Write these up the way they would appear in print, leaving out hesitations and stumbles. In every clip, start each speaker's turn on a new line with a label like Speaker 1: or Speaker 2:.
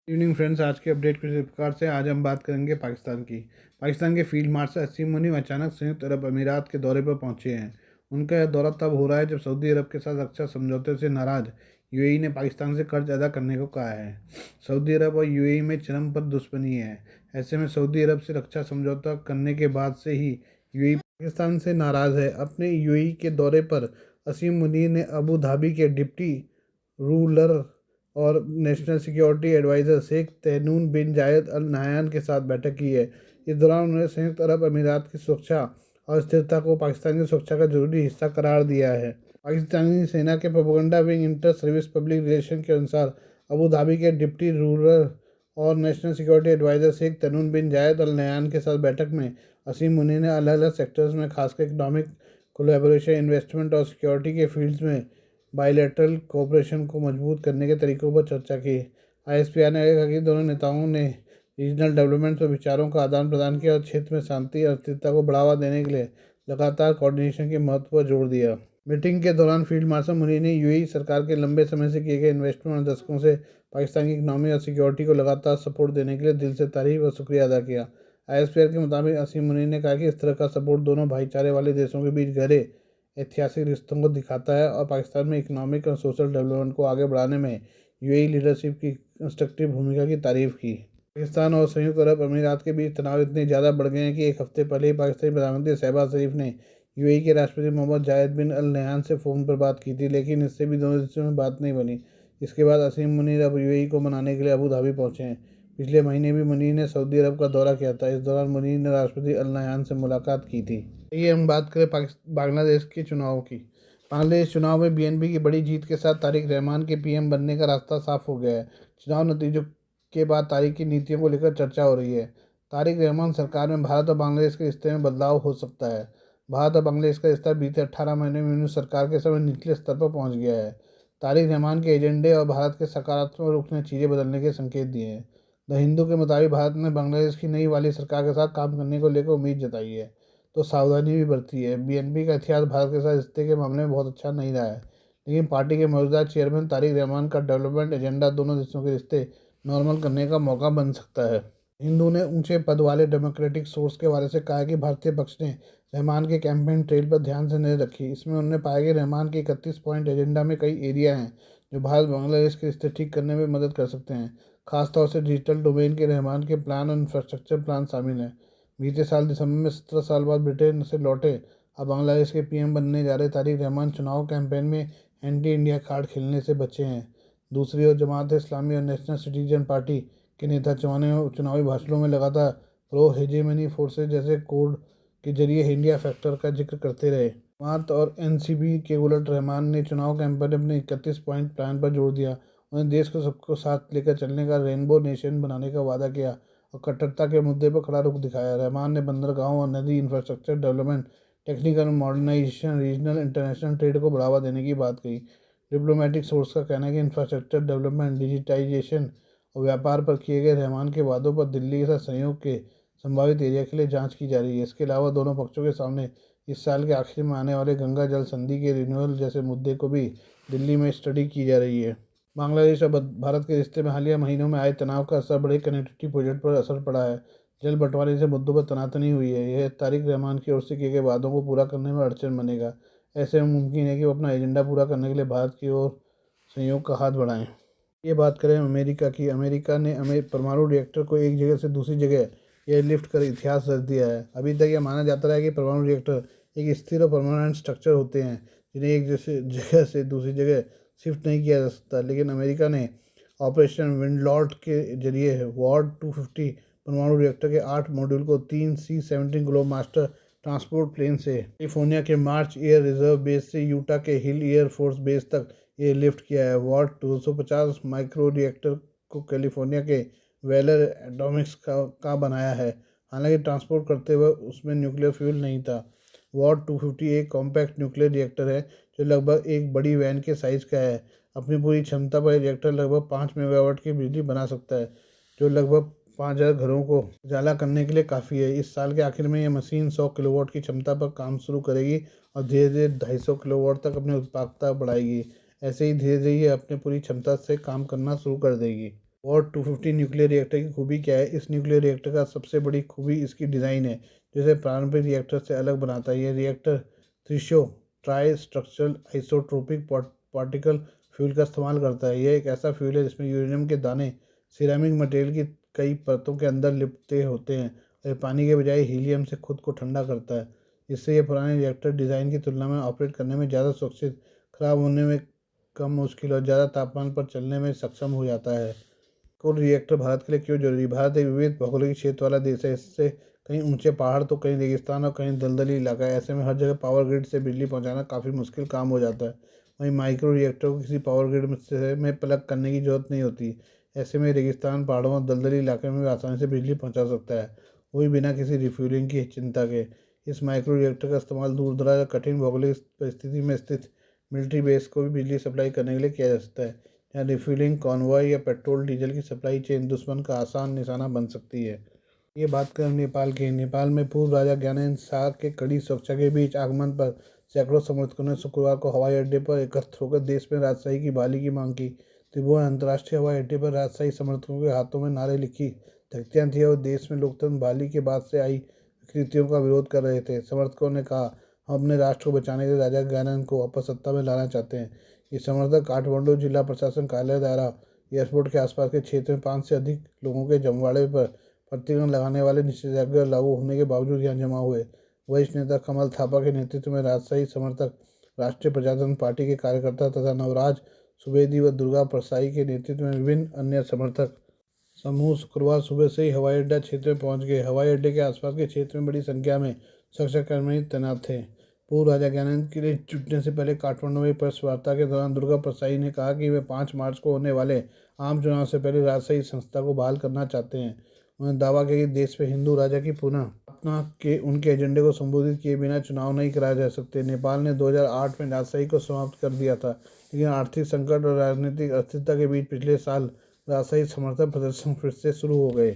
Speaker 1: Evening friends, आज के update कुछ इस प्रकार से। आज हम बात करेंगे पाकिस्तान की। पाकिस्तान के फील्ड मार्शल असीम मुनीम अचानक संयुक्त अरब अमीरात के दौरे पर पहुंचे हैं। उनका यह दौरा तब हो रहा है जब सऊदी अरब के साथ रक्षा समझौते से नाराज यूएई ने पाकिस्तान से कर्ज अदा करने को कहा है। सऊदी अरब और यूएई में चरम पर दुश्मनी है। ऐसे में सऊदी अरब से रक्षा समझौता करने के बाद से ही यूएई पाकिस्तान से नाराज है। अपने यूएई के दौरे पर असीम मुनीर ने अबू धाबी के डिप्टी रूलर और नेशनल सिक्योरिटी एडवाइज़र शेख तैमून बिन जायद अल नाह्यान के साथ बैठक की है। इस दौरान उन्होंने संयुक्त अरब अमीरात की सुरक्षा और स्थिरता को पाकिस्तान की सुरक्षा का जरूरी हिस्सा करार दिया है। पाकिस्तानी सेना के propaganda wing inter service public relation के अनुसार अबू धाबी के डिप्टी रूलर और नेशनल सिक्योरिटी एडवाइज़र शेख तैमून बिन जायद अल नाह्यान के साथ बैठक में असीम मुनी ने अलग अलग सेक्टर्स में खासकर इकनॉमिक कोलैबोरेशन, इन्वेस्टमेंट और सिक्योरिटी के फील्ड्स में बायलैटरल कोऑपरेशन को मजबूत करने के तरीकों पर चर्चा की। आईएसपीआर ने कहा कि दोनों नेताओं ने रीजनल डेवलपमेंट पर विचारों का आदान प्रदान किया और क्षेत्र में शांति और स्थिरता को बढ़ावा देने के लिए लगातार कोऑर्डिनेशन के महत्व पर जोर दिया। मीटिंग के दौरान फील्ड मार्शल मुनी ने यूएई सरकार के लंबे समय से किए गए इन्वेस्टमेंट और दशकों से पाकिस्तान की इकनॉमी और सिक्योरिटी को लगातार सपोर्ट देने के लिए दिल से तारीफ और शुक्रिया अदा किया। आईएसपीआर के मुताबिक असीम मुनी ने कहा कि इस तरह का सपोर्ट दोनों भाईचारे वाले देशों के बीच गहरे ऐतिहासिक रिश्तों को दिखाता है और पाकिस्तान में इकोनॉमिक और सोशल डेवलपमेंट को आगे बढ़ाने में यूएई लीडरशिप की कंस्ट्रक्टिव भूमिका की तारीफ की। पाकिस्तान और संयुक्त अरब अमीरात के बीच तनाव इतने ज़्यादा बढ़ गए हैं कि एक हफ्ते पहले ही पाकिस्तानी प्रधानमंत्री शहबाज शरीफ ने यूएई के राष्ट्रपति मोहम्मद जायद बिन अल नह्यान से फ़ोन पर बात की थी, लेकिन इससे भी दोनों देशों में बात नहीं बनी। इसके बाद असीम मुनीर अब यूएई को मनाने के लिए अबू धाबी पहुंचे हैं। पिछले महीने भी मुनीर ने सऊदी अरब का दौरा किया था। इस दौरान मुनीर ने राष्ट्रपति अल नह्यान से मुलाकात की थी। ये हम बात करें बांग्लादेश के चुनाव की। बांग्लादेश चुनाव में बीएनपी की बड़ी जीत के साथ तारिक रहमान के पीएम बनने का रास्ता साफ हो गया है। चुनाव नतीजों के बाद तारिक की नीतियों को लेकर चर्चा हो रही है। तारिक रहमान सरकार में भारत और बांग्लादेश के रिश्ते में बदलाव हो सकता है। भारत और बांग्लादेश का रिश्ता बीते 18 महीने में उन्हें सरकार के समय निचले स्तर पर पहुंच गया है। तारिक रहमान के एजेंडे और भारत के सकारात्मक रुख ने चीज़ें बदलने के संकेत दिए हैं। द हिंदू के मुताबिक भारत ने बांग्लादेश की नई वाली सरकार के साथ काम करने को लेकर उम्मीद जताई है, तो सावधानी भी बरती है। बीएनपी का इतिहास भारत के साथ रिश्ते के मामले में बहुत अच्छा नहीं रहा है, लेकिन पार्टी के मौजूदा चेयरमैन तारिक रहमान का डेवलपमेंट एजेंडा दोनों देशों के रिश्ते नॉर्मल करने का मौका बन सकता है। हिंदू ने ऊंचे पद वाले डेमोक्रेटिक सोर्स के हवाले से कहा कि भारतीय पक्ष ने रहमान के कैंपेन ट्रेल पर ध्यान से नजर रखी। इसमें उन्होंने पाया कि रहमान के 31 पॉइंट एजेंडा में कई एरिया हैं जो भारत बांग्लादेश के रिश्ते ठीक करने में मदद कर सकते हैं। खासतौर से डिजिटल डोमेन के रहमान के प्लान और इंफ्रास्ट्रक्चर प्लान शामिल हैं। बीते साल दिसंबर में 17 साल बाद ब्रिटेन से लौटे अब बांग्लादेश के पीएम बनने जा रहे तारिक रहमान चुनाव कैंपेन में एंटी इंडिया कार्ड खेलने से बचे हैं। दूसरी ओर जमात इस्लामी और नेशनल सिटीजन पार्टी के नेता चुनावी भाषणों में लगातार प्रो हेजेमनी फोर्सेज जैसे कोड के जरिए इंडिया फैक्टर का जिक्र करते रहे। जमात और एनसीपी के उलट रहमान ने चुनाव कैंपेन में अपने 31 पॉइंट प्लान पर जोर दिया। उन्होंने देश को सबको साथ लेकर चलने का रेनबो नेशन बनाने का वादा किया और कट्टरता के मुद्दे पर खड़ा रुख दिखाया। रहमान ने बंदरगाहों और नदी infrastructure development, technical modernisation, regional international trade को बढ़ावा देने की बात कही। डिप्लोमेटिक सोर्स का कहना है कि इंफ्रास्ट्रक्चर डेवलपमेंट, डिजिटाइजेशन और व्यापार पर किए गए रहमान के वादों पर दिल्ली के साथ सहयोग के संभावित एरिया के लिए जांच की जा रही है। इसके अलावा दोनों पक्षों के सामने इस साल के आखिर में आने वाले गंगा जल संधि के रिन्यूअल जैसे मुद्दे को भी दिल्ली में स्टडी की जा रही है। बांग्लादेश और भारत के रिश्ते में हालिया महीनों में आए तनाव का असर बड़े कनेक्टिविटी प्रोजेक्ट पर असर पड़ा है। जल बंटवारे से मुद्दों पर तनातनी हुई है। यह तारिक रहमान की ओर से किए गए वादों को पूरा करने में अड़चन बनेगा। ऐसे में मुमकिन है कि वो अपना एजेंडा पूरा करने के लिए भारत की ओर सहयोग का हाथ बढ़ाएं। ये बात करें अमेरिका की। अमेरिका ने परमाणु रिएक्टर को एक जगह से दूसरी जगह एयरलिफ्ट कर इतिहास रच दिया है। अभी तक यह माना जाता रहा है कि परमाणु रिएक्टर एक स्थिर और परमानेंट स्ट्रक्चर होते हैं जिन्हें एक जैसे जगह से दूसरी जगह शिफ्ट नहीं किया जा सकता, लेकिन अमेरिका ने ऑपरेशन विंडलॉर्ड के जरिए वॉर्ड 250 परमाणु रिएक्टर के 8 मॉड्यूल को 3 C-17 Globemaster transport plane से कैलिफोर्निया के मार्च एयर रिजर्व बेस से यूटा के हिल एयर फोर्स बेस तक ये लिफ्ट किया है। वॉट 250 माइक्रो रिएक्टर को कैलिफोर्निया के वेलर एटॉमिक्स का बनाया है। हालांकि ट्रांसपोर्ट करते हुए उसमें न्यूक्लियर फ्यूल नहीं था। वॉट 250 एक कॉम्पैक्ट न्यूक्लियर रिएक्टर है जो लगभग एक बड़ी वैन के साइज़ का है। अपनी पूरी क्षमता पर रिएक्टर लगभग 5 मेगावाट की बिजली बना सकता है, जो लगभग 5000 घरों को उजाला करने के लिए काफ़ी है। इस साल के आखिर में यह मशीन 100 किलोवाट की क्षमता पर काम शुरू करेगी और धीरे धीरे 250 किलोवाट तक अपनी उत्पादकता बढ़ाएगी। ऐसे ही धीरे धीरे ये अपनी पूरी क्षमता से काम करना शुरू कर देगी। वॉट 250 न्यूक्लियर रिएक्टर की खूबी क्या है? इस न्यूक्लियर रिएक्टर का सबसे बड़ी खूबी इसकी डिज़ाइन है, जो इसे पारंपरिक रिएक्टर से अलग बनाता है। यह reactor TRISO tristructural isotropic particle fuel का इस्तेमाल करता है। यह एक ऐसा फ्यूल है जिसमें यूरेनियम के दाने सिरेमिक मटेरियल की कई परतों के अंदर लिपटे होते हैं और यह पानी के बजाय हीलियम से खुद को ठंडा करता है। इससे यह पुराने रिएक्टर डिज़ाइन की तुलना में ऑपरेट करने में ज़्यादा सुरक्षित, खराब होने में कम मुश्किल और ज़्यादा तापमान पर चलने में सक्षम हो जाता है। कोल रिएक्टर भारत के लिए क्यों जरूरी? भारत एक विविध भौगोलिक क्षेत्र वाला देश है। इससे कहीं ऊंचे पहाड़ तो कहीं रेगिस्तान और कहीं दलदली इलाका है। ऐसे में हर जगह पावर ग्रिड से बिजली पहुंचाना काफ़ी मुश्किल काम हो जाता है। वहीं माइक्रो रिएक्टर को किसी पावर ग्रिड में प्लग करने की जरूरत नहीं होती। ऐसे में रेगिस्तान, पहाड़ों और दलदली इलाके में भी आसानी से बिजली पहुंचा सकता है, वो भी बिना किसी रिफ्यूलिंग की चिंता के। इस माइक्रो रिएक्टर का इस्तेमाल दूर दराज या कठिन भौगोलिक परिस्थिति में स्थित मिलिट्री बेस को भी बिजली सप्लाई करने के लिए किया जा सकता है। यहाँ रिफ्यूलिंग, कॉन्वॉय या पेट्रोल डीजल की सप्लाई चेन दुश्मन का आसान निशाना बन सकती है। ये बात करें नेपाल की। नेपाल में पूर्व राजा ज्ञानेन्द्र शाह के कड़ी सुरक्षा के बीच आगमन पर सैकड़ों समर्थकों ने शुक्रवार को हवाई अड्डे पर एकत्र होकर देश में राजशाही की बहाली की मांग की। त्रिभुवन अंतर्राष्ट्रीय हवाई अड्डे पर राजशाही समर्थकों के हाथों में नारे लिखी तख्तियां थी और देश में लोकतंत्र बहाली के बाद से आई विकृतियों का विरोध कर रहे थे। समर्थकों ने कहा, हम अपने राष्ट्र को बचाने के लिए राजा ज्ञानेन्द्र को वापस सत्ता में लाना चाहते हैं। ये समर्थक काठमांडू जिला प्रशासन कार्यालय द्वारा एयरपोर्ट के आसपास के क्षेत्र में 5 से अधिक लोगों के जमवाड़े पर प्रतिबंध लगाने वाले निषेधाज्ञा लागू होने के बावजूद यहाँ जमा हुए। वरिष्ठ नेता कमल थापा के नेतृत्व में राजशाही समर्थक, राष्ट्रीय प्रजातंत्र पार्टी के कार्यकर्ता तथा नवराज सुवेदी व दुर्गा परसाई के नेतृत्व में विभिन्न अन्य समर्थक समूह शुक्रवार सुबह से ही हवाई अड्डा क्षेत्र में पहुंच गए। हवाई अड्डे के आसपास के क्षेत्र में बड़ी संख्या में सुरक्षाकर्मी तैनात थे। पूर्व राजा ज्ञानेन्द्र के लिए जुटने से पहले काठमांडू में प्रेस वार्ता के दौरान दुर्गा परसाई ने कहा कि वे 5 मार्च को होने वाले आम चुनाव से पहले राजशाही संस्था को बहाल करना चाहते हैं। उन्होंने दावा किया कि देश में हिंदू राजा की पुनः स्थापना के उनके एजेंडे को संबोधित किए बिना चुनाव नहीं कराए जा सकते। नेपाल ने 2008 में राजशाही को समाप्त कर दिया था, लेकिन आर्थिक संकट और राजनीतिक अस्थिरता के बीच पिछले साल राजशाही समर्थन प्रदर्शन फिर से शुरू हो गए।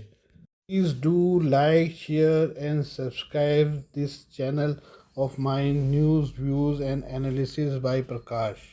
Speaker 1: Please do like, share and subscribe this channel of mine, news, views and analysis by Prakash.